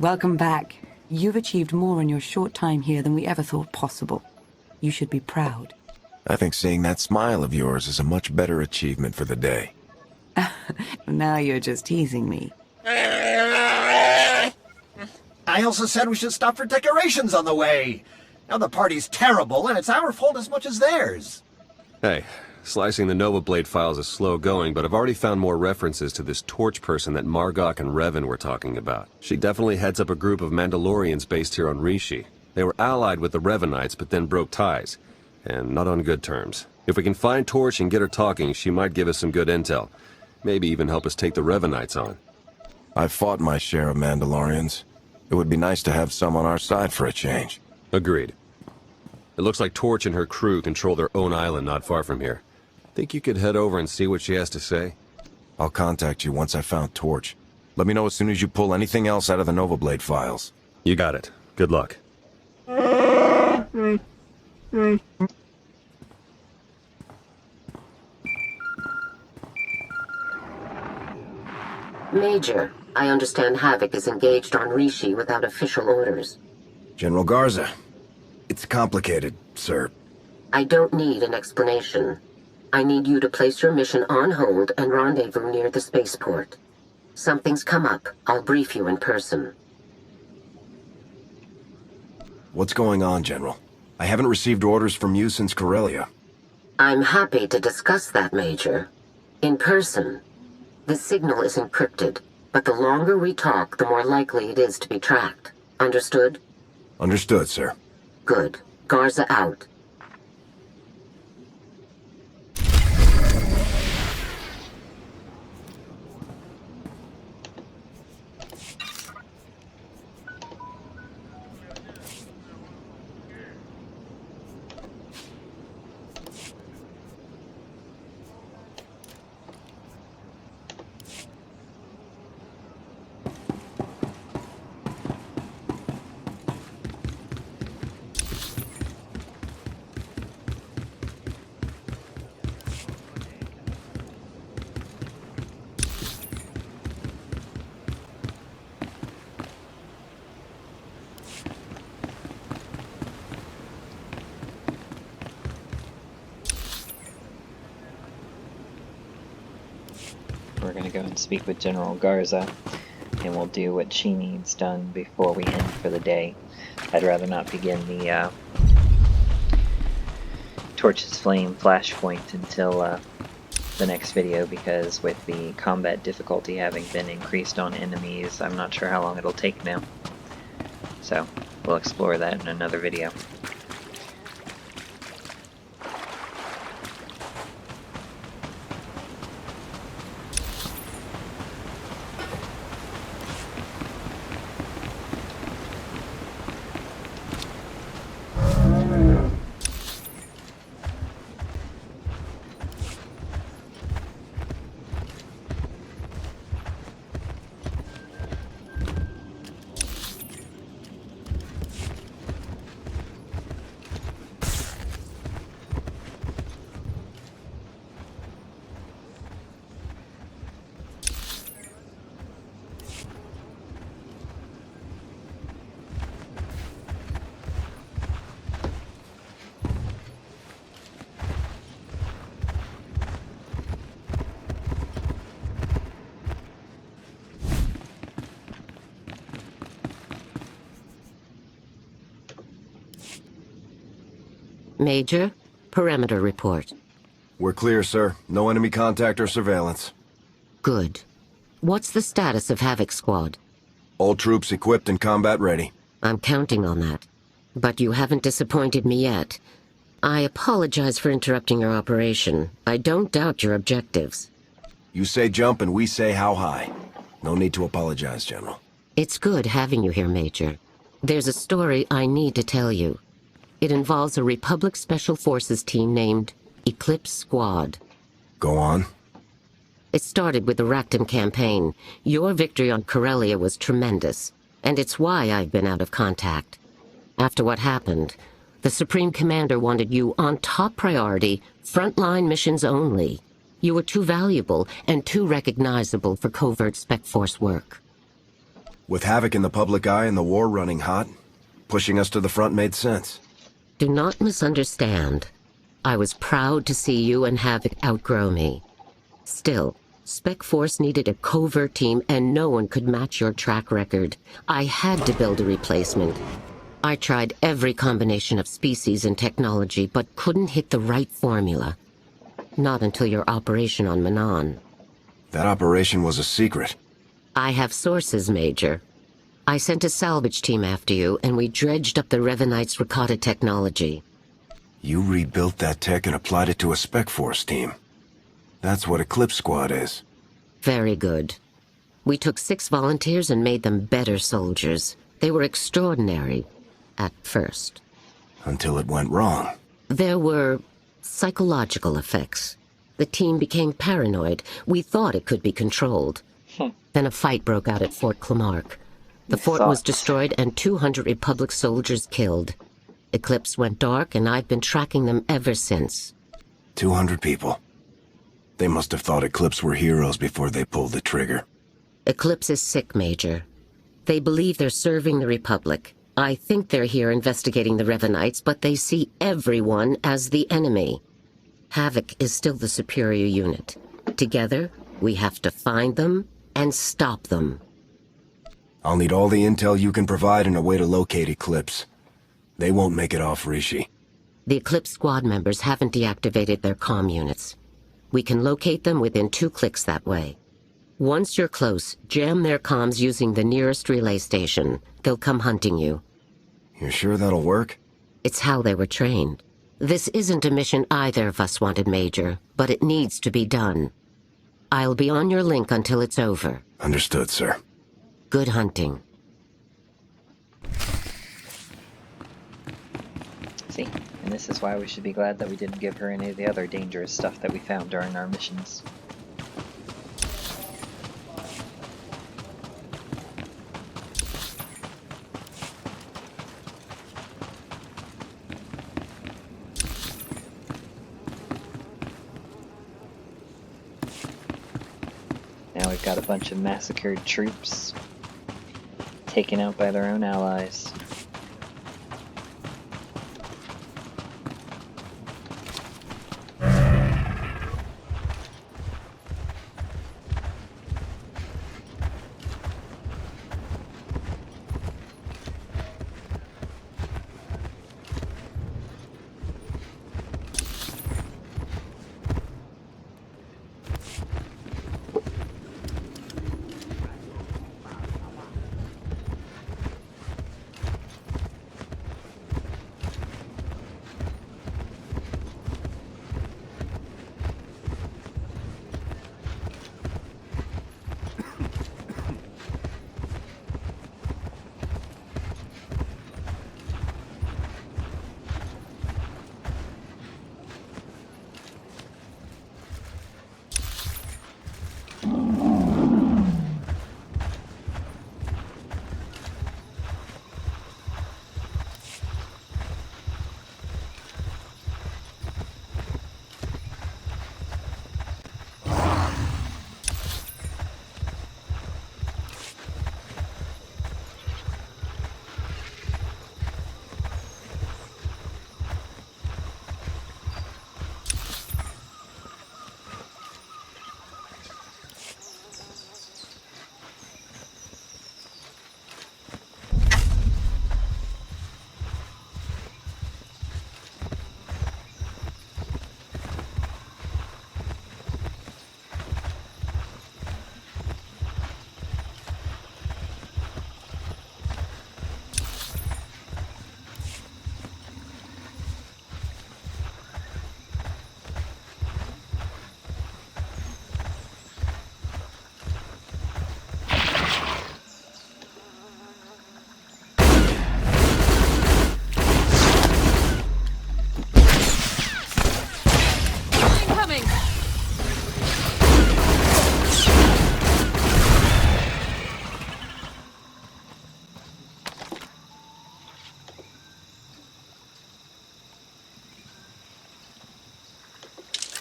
Welcome back. You've achieved more in your short time here than we ever thought possible. You should be proud. I think seeing that smile of yours is a much better achievement for the day. Now you're just teasing me. I also said we should stop for decorations on the way. Now the party's terrible, and it's our fault as much as theirs. Hey, slicing the Nova Blade files is slow going, but I've already found more references to this torch person that Mardok and Revan were talking about. She definitely heads up a group of Mandalorians based here on Rishi. They were allied with the Revanites, but then broke ties. And not on good terms. If we can find Torch and get her talking, she might give us some good intel. Maybe even help us take the Revanites on. I've fought my share of Mandalorians. It would be nice to have some on our side for a change. Agreed. It looks like Torch and her crew control their own island not far from here. Think you could head over and see what she has to say? I'll contact you once I found Torch. Let me know as soon as you pull anything else out of the Nova Blade files. You got it. Good luck. Major, I understand Havoc is engaged on Rishi without official orders. General Garza. It's complicated, sir. I don't need an explanation. I need you to place your mission on hold and rendezvous near the spaceport. Something's come up. I'll brief you in person. What's going on, General? I haven't received orders from you since Corellia. I'm happy to discuss that, Major. In person. The signal is encrypted, but the longer we talk, the more likely it is to be tracked. Understood? Understood, sir. Good. Garza out. We're going to go and speak with General Garza, and we'll do what she needs done before we end for the day. I'd rather not begin the Torch's Flame flashpoint until the next video, because with the combat difficulty having been increased on enemies, I'm not sure how long it'll take now. So, we'll explore that in another video. Major, perimeter report. We're clear, sir. No enemy contact or surveillance. Good. What's the status of Havoc Squad? All troops equipped and combat ready. I'm counting on that. But you haven't disappointed me yet. I apologize for interrupting your operation. I don't doubt your objectives. You say jump and we say how high. No need to apologize, General. It's good having you here, Major. There's a story I need to tell you. It involves a Republic Special Forces team named Eclipse Squad. Go on. It started with the Rackham campaign. Your victory on Corellia was tremendous, and it's why I've been out of contact. After what happened, the Supreme Commander wanted you on top priority, frontline missions only. You were too valuable and too recognizable for covert Spec Force work. With Havoc in the public eye and the war running hot, pushing us to the front made sense. Do not misunderstand. I was proud to see you and Havoc outgrow me. Still, Spec Force needed a covert team and no one could match your track record. I had to build a replacement. I tried every combination of species and technology, but couldn't hit the right formula. Not until your operation on Manon. That operation was a secret. I have sources, Major. I sent a salvage team after you, and we dredged up the Revanites' Rakata technology. You rebuilt that tech and applied it to a Spec Force team. That's what Eclipse Squad is. Very good. We took 6 volunteers and made them better soldiers. They were extraordinary, at first. Until it went wrong. There were psychological effects. The team became paranoid. We thought it could be controlled. Then a fight broke out at Fort Clamark. The fort was destroyed and 200 Republic soldiers killed. Eclipse went dark, and I've been tracking them ever since. 200 people. They must have thought Eclipse were heroes before they pulled the trigger. Eclipse is sick, Major. They believe they're serving the Republic. I think they're here investigating the Revanites, but they see everyone as the enemy. Havoc is still the superior unit. Together, we have to find them and stop them. I'll need all the intel you can provide and a way to locate Eclipse. They won't make it off Rishi. The Eclipse squad members haven't deactivated their comm units. We can locate them within 2 clicks that way. Once you're close, jam their comms using the nearest relay station. They'll come hunting you. You sure that'll work? It's how they were trained. This isn't a mission either of us wanted, Major, but it needs to be done. I'll be on your link until it's over. Understood, sir. Good hunting. See, and this is why we should be glad that we didn't give her any of the other dangerous stuff that we found during our missions. Now we've got a bunch of massacred troops taken out by their own allies.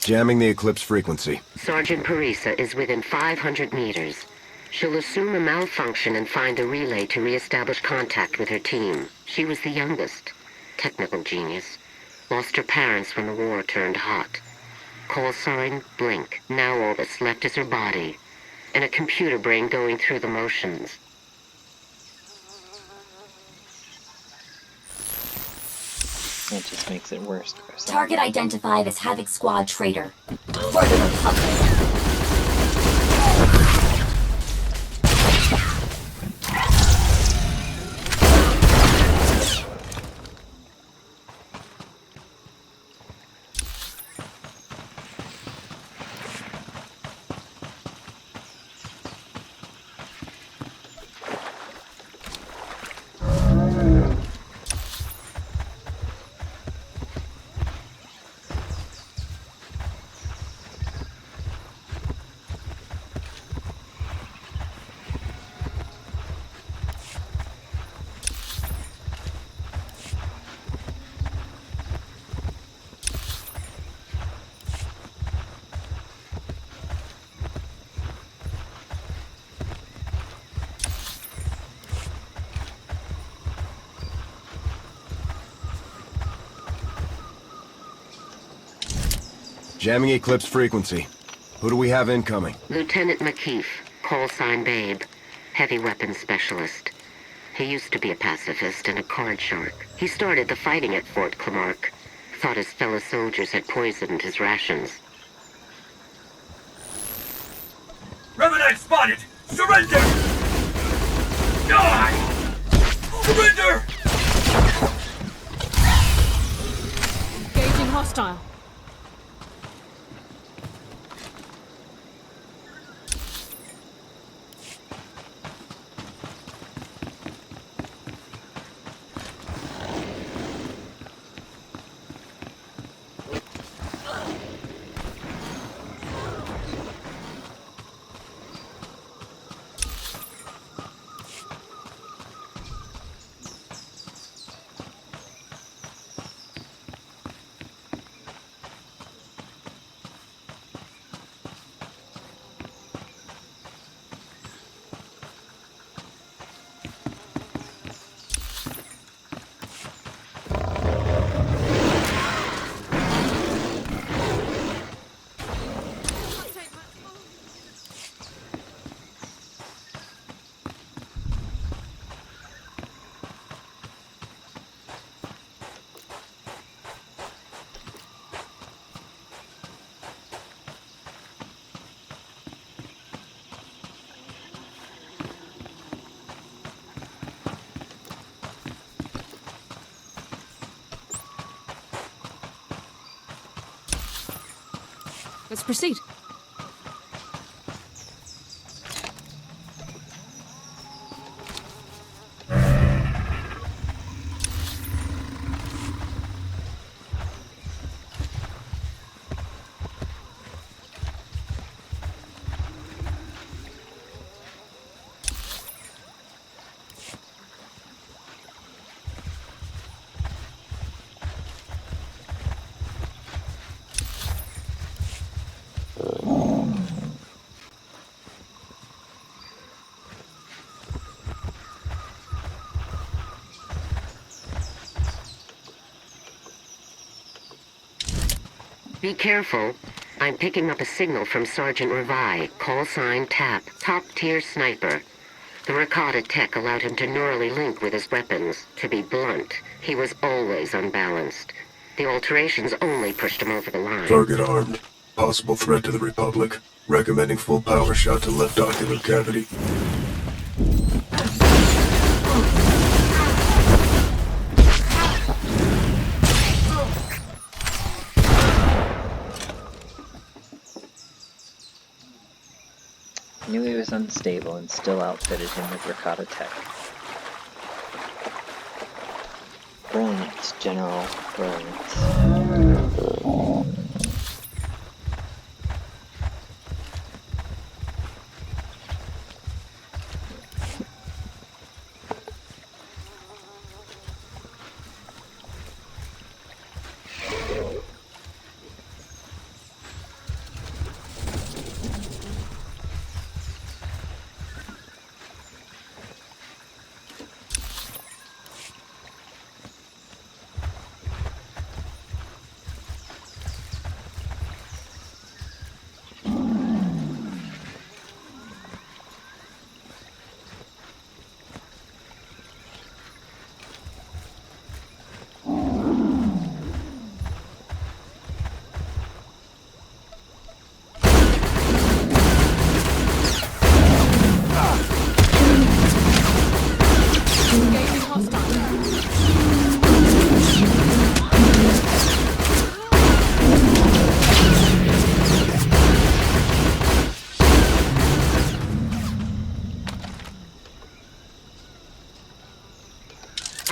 Jamming the Eclipse frequency. Sergeant Parisa is within 500 meters. She'll assume a malfunction and find the relay to reestablish contact with her team. She was the youngest. Technical genius. Lost her parents when the war turned hot. Call sign, Blink. Now all that's left is her body. And a computer brain going through the motions. It just makes it worse. Target identified as Havoc Squad Traitor. For the Republic. Jamming Eclipse frequency. Who do we have incoming? Lieutenant McKeef, call sign Babe, heavy weapons specialist. He used to be a pacifist and a card shark. He started the fighting at Fort Clamark. Thought his fellow soldiers had poisoned his rations. Revenant spotted! Surrender! Die! Surrender! Engaging hostile. Let's proceed. Be careful. I'm picking up a signal from Sergeant Revi, call sign TAP, top-tier sniper. The Rakata tech allowed him to neurally link with his weapons. To be blunt, he was always unbalanced. The alterations only pushed him over the line. Target armed. Possible threat to the Republic. Recommending full power shot to left ocular cavity. Knew he was unstable and still outfitted him with Rakata tech. Brilliant, General. Brilliant.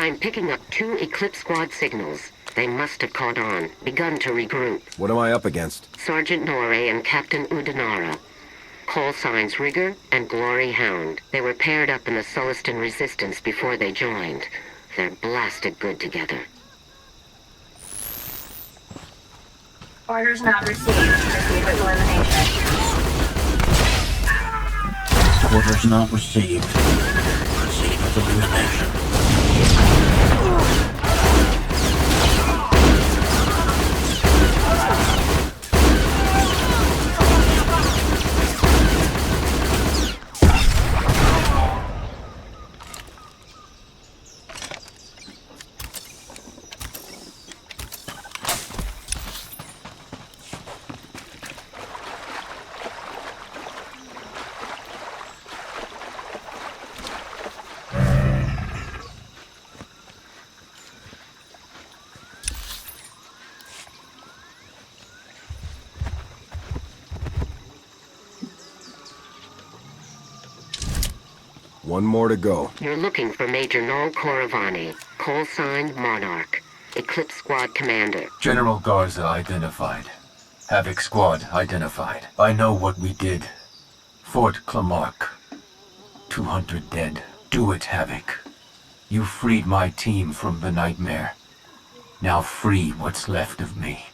I'm picking up 2 Eclipse Squad signals. They must have caught on, begun to regroup. What am I up against? Sergeant Norre and Captain Udanara. Call signs Rigger and Glory Hound. They were paired up in the Sullustan Resistance before they joined. They're blasted good together. Orders not received. Proceed with elimination. Orders not received. Proceed with elimination. One more to go. You're looking for Major Noel Coravani, call sign Monarch, Eclipse Squad Commander. General Garza identified. Havoc Squad identified. I know what we did. Fort Clamark. 200 dead. Do it, Havoc. You freed my team from the nightmare. Now free what's left of me.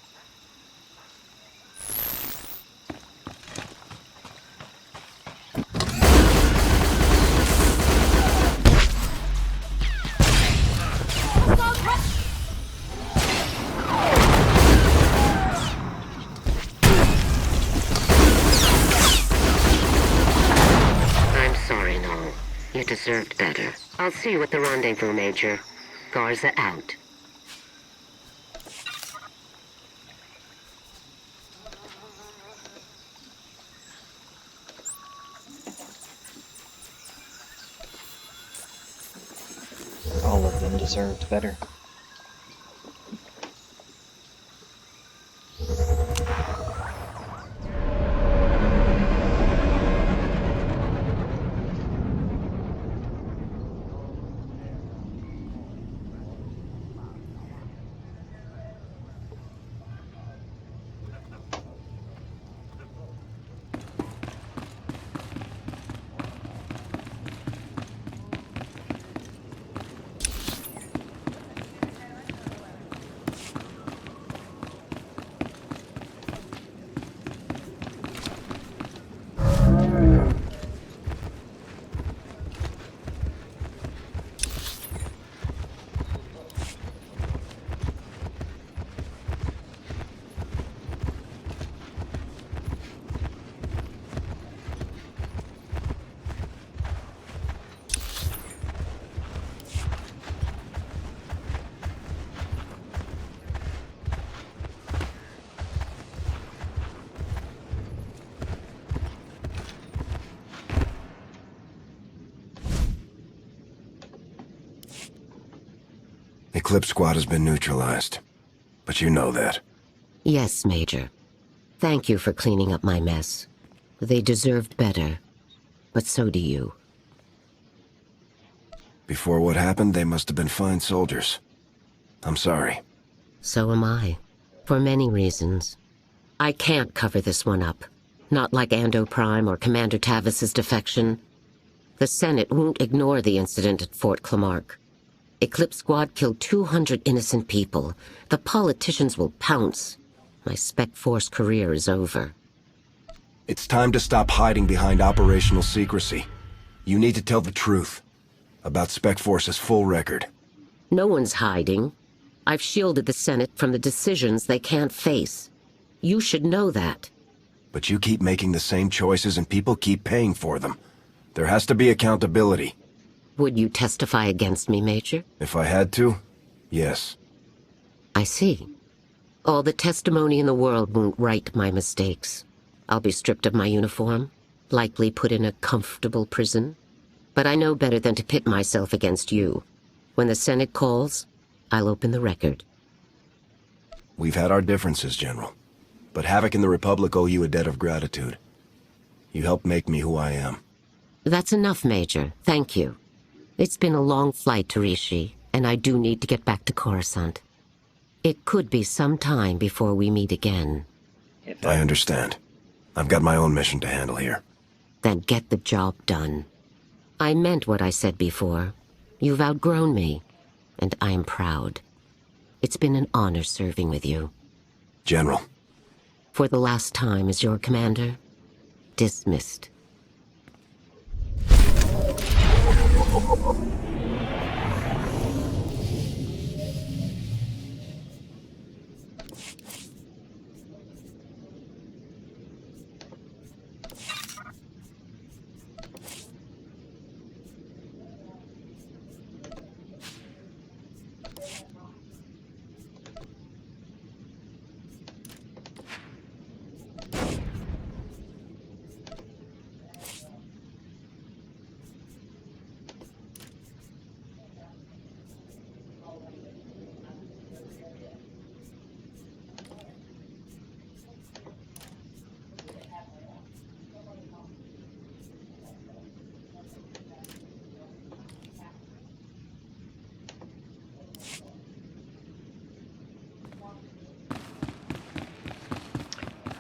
I'm sorry, Noel. You deserved better. I'll see you at the rendezvous, Major. Garza out. All of them deserved better. Eclipse Squad has been neutralized. But you know that. Yes, Major. Thank you for cleaning up my mess. They deserved better, but so do you. Before what happened, they must have been fine soldiers. I'm sorry. So am I. For many reasons. I can't cover this one up. Not like Ando Prime or Commander Tavis's defection. The Senate won't ignore the incident at Fort Clamark. Eclipse Squad killed 200 innocent people. The politicians will pounce. My Spec Force career is over. It's time to stop hiding behind operational secrecy. You need to tell the truth about Spec Force's full record. No one's hiding. I've shielded the Senate from the decisions they can't face. You should know that. But you keep making the same choices and people keep paying for them. There has to be accountability. Would you testify against me, Major? If I had to, yes. I see. All the testimony in the world won't right my mistakes. I'll be stripped of my uniform, likely put in a comfortable prison. But I know better than to pit myself against you. When the Senate calls, I'll open the record. We've had our differences, General. But Havoc and the Republic owe you a debt of gratitude. You helped make me who I am. That's enough, Major. Thank you. It's been a long flight to Rishi, and I do need to get back to Coruscant. It could be some time before we meet again. I understand. I've got my own mission to handle here. Then get the job done. I meant what I said before. You've outgrown me, and I am proud. It's been an honor serving with you. General. For the last time as your commander, dismissed.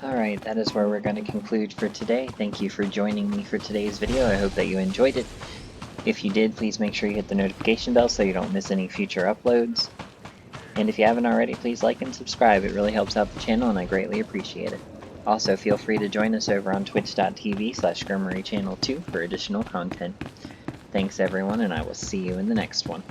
Alright, that is where we're going to conclude for today. Thank you for joining me for today's video. I hope that you enjoyed it. If you did, please make sure you hit the notification bell so you don't miss any future uploads. And if you haven't already, please like and subscribe. It really helps out the channel and I greatly appreciate it. Also, feel free to join us over on twitch.tv/Gremory Channel 2 for additional content. Thanks everyone, and I will see you in the next one.